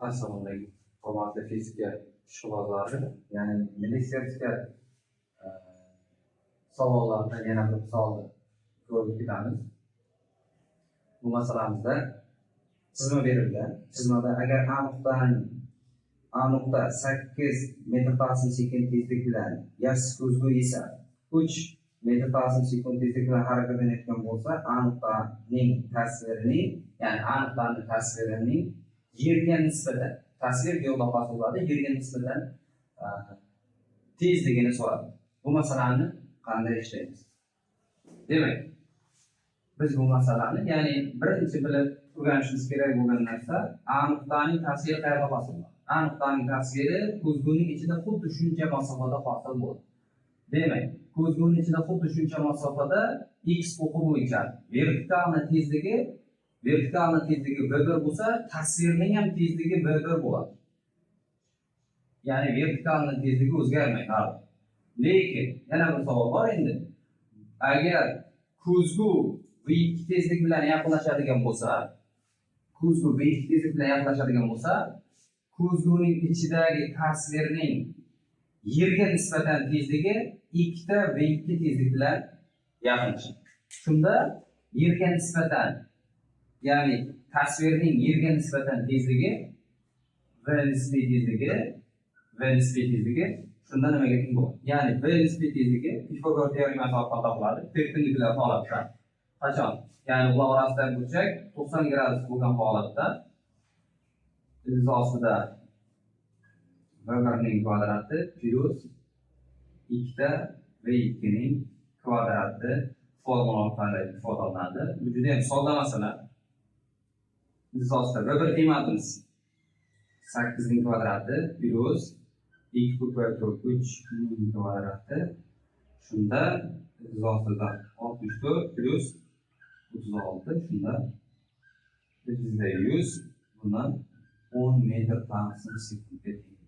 Assalomu alaykum. Hurmatli fizika ishqibozlari, ya'ni milliy sertifikat savollarida yana bir misolni ko'rib ketamiz. Bu masalamizda chizma berilgan. Chizmada agar A nuqta 8 metr ta'sim sekund tezlik bilan yassi ko'zgu esa 3 metr ta'sim sekund tezlik bilan harakatlanayotgan bo'lsa, A nuqtaning tasvirining, ya'ni A nuqtaning tasvirining yerga nisbatan, tasvir geologiyasi bo'ladi, yerga nisbatan tezligini so'radi. Bu masalani qanday ishlaymiz? Demak, biz bu masalani, ya'ni birinchi bilib o'rganishimiz kerak bo'lgan narsa, A nuqtaning tasviri qayerda hosil bo'ladi? A nuqtaning tasviri ko'zguning ichida xuddi shuncha masofada hosil bo'ladi. Demak, ko'zguning ichida xuddi shuncha masofada x o'qi bo'yicha vertikalni tezligi v1 bo'lsa, tasvirning ham tezligi v1 bo'ladi. Ya'ni vertikalni tezligi o'zgarmaydi. Lekin yana bir savol bor endi. Agar ko'zgu v2 tezlik bilan yaqinlashadigan bo'lsa, ko'zguning ichidagi tasvirning yerga nisbatan tezligi ikkita v2 tezlik bilan yaqinlashadi. Shunda yerga nisbatan, ya'ni tasvirning yerga nisbatan tezligi v nisbiy tezligi shunda nimaga teng bo'ladi? Ya'ni v nisbiy tezligi Pifagor teoremasi orqali topiladi. Perpendikullar holatda. Qachon? Ya'ni ular orasidagi burchak 90 gradus bo'lgan holatda biz ostida v1 ning kvadrati plus 2ta v2 ning kvadrati formula orqali ifodalanadi. Bu juda ham sodda masala. Biz ostida v1 qiymatimiz 8 ning kvadrati plus 2/3 ning kvadrati. Shunda biz ostida 64 plus 36, shunda bizda 100, bundan 10 metr ta'sim sekundga teng.